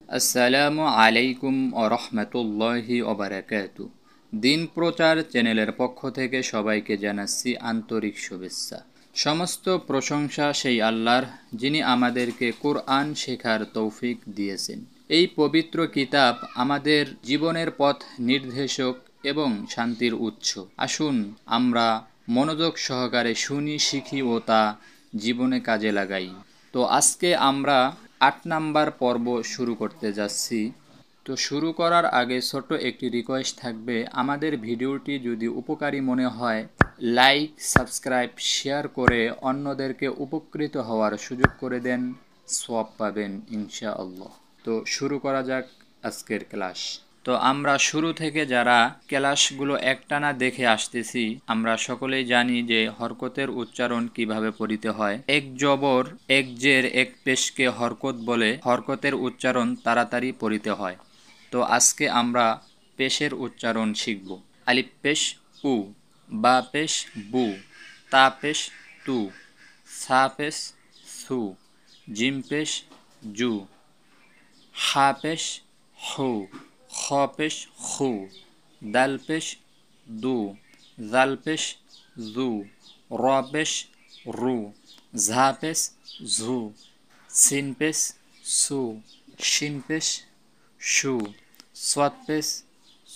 আসসালামু আলাইকুম ও রহমতুল্লাহি ওবারাকাতু। দিন প্রচার চ্যানেলের পক্ষ থেকে সবাইকে জানাচ্ছি আন্তরিক শুভেচ্ছা। সমস্ত প্রশংসা সেই আল্লাহর, যিনি আমাদেরকে কোরআন শেখার তৌফিক দিয়েছেন। এই পবিত্র কিতাব আমাদের জীবনের পথ নির্দেশক এবং শান্তির উৎস। আসুন আমরা মনোযোগ সহকারে শুনি, শিখি ও তা জীবনে কাজে লাগাই। তো আজকে আমরা ৮ নাম্বার পর্ব শুরু করতে যাচ্ছি। তো শুরু করার আগে ছোট্ট একটি রিকোয়েস্ট থাকবে, আমাদের ভিডিওটি যদি উপকারী মনে হয় লাইক, সাবস্ক্রাইব, শেয়ার করে অন্যদেরকে উপকৃত হওয়ার সুযোগ করে দেন, সওয়াব পাবেন ইনশাআল্লাহ। তো শুরু করা যাক আজকের ক্লাস। তো আমরা শুরু থেকে যারা ক্লাসগুলো একটানা দেখে আসতেছি, আমরা সকলেই জানি যে হরকতের উচ্চারণ কিভাবে পড়িতে হয়। এক জবর, এক জের, এক পেশকে হরকত বলে। হরকতের উচ্চারণ তাড়াতাড়ি পড়িতে হয়। তো আজকে আমরা পেশের উচ্চারণ শিখব। আলিফ পেশ উ, বা পেশ বু, তা পেশ তু, সা পেশ সু, জিম পেশ জু, হা পেশ হু, খ পেশ খু, দাল পেশ দু, জাল পেশ জু, র পেশ রু, ঝা পেশ ঝু, সিন পেশ সু, শিন পেশ শু, সাদ পেশ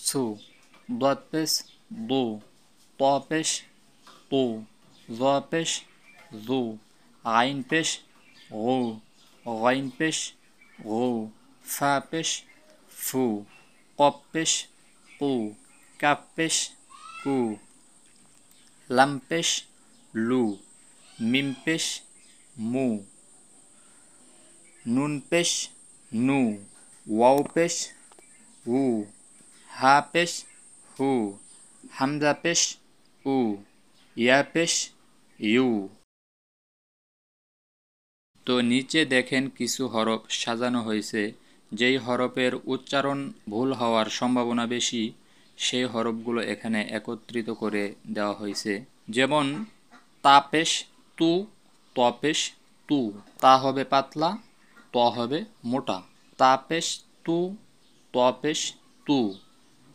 সু, দাদ পেশ দু, ত পেশ তু, জ পেশ জু, আইন পেশ গু, গাইন পেশ গু, ফা পেশ ফু, কফ পেশ কু, কাফ পেশ কু, লাম পেশ লু, মিম পেশ মু, নুন পেশ নু, ওয়াও পেশ উ, হা পেশ হু, হামজা পেশ উ, ইয়া পেশ ইউ। তো নিচে দেখেন কিছু হরফ সাজানো হয়েছে। যেই হরফের উচ্চারণ ভুল হওয়ার সম্ভাবনা বেশি, সেই হরফগুলো এখানে একত্রিত করে দেওয়া হয়েছে। যেমন তা পেশ তু, ত পেশ তু, তা হবে পাতলা, ত হবে মোটা। তা পেশ তু, ত পেশ তু,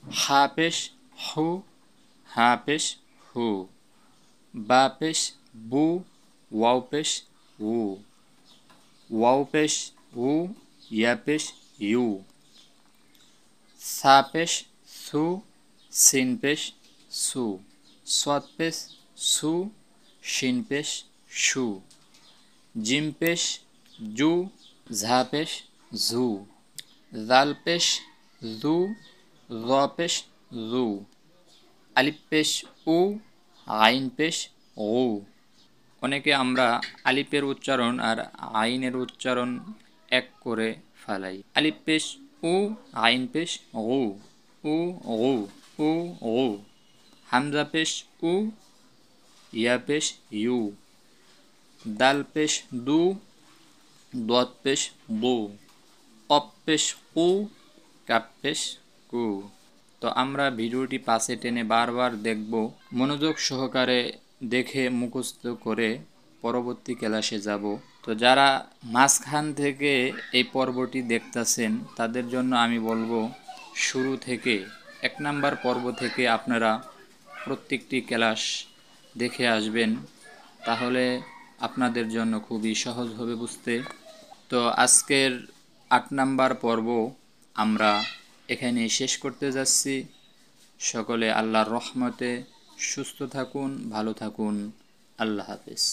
হা পেশ হু, হা পেশ হু, বা পেশ বু, ওয়াও পেশ উ, ওয়াও পেশ উ, ইয়া পেশ ইউ, সা পেশ সু, সিন পেশ সু, সাদ পেশ সু, শিন পেশ শু, জিম পেশ জু, ঝা পেশ ঝু, জাল পেশ জু, জ পেশ জু, আলিফ পেশ উ, আইন পেশ উ। অনেকে আমরা আলিফের উচ্চারণ আর আইনের উচ্চারণ এক করে ফেলাই। আলিফ পেশ উ, আইন পেশ উ, উ উ, উ উ, হামজা পেশ উ, ইয়া পেশ ইউ, দাল পেশ দু, দদ পেশ দু, কফ পেশ কু, কাফ পেশ কু। তো আমরা ভিডিওটি পাশে টেনে বারবার দেখব, মনোযোগ সহকারে দেখে মুখস্থ করে পরবর্তী ক্লাসে যাব। তো যারা মাঝখান থেকে এই পর্বটি দেখতেছেন তাদের জন্য আমি বলবো, শুরু থেকে ১ নাম্বার পর্ব থেকে আপনারা প্রত্যেকটি ক্লাস দেখে আসবেন, তাহলে আপনাদের জন্য খুবই সহজ হবে বুঝতে। তো আজকের ৮ নাম্বার পর্ব আমরা এখানে শেষ করতে যাচ্ছি। সকলে আল্লাহর রহমতে সুস্থ থাকুন, ভালো থাকুন। আল্লাহ হাফেজ।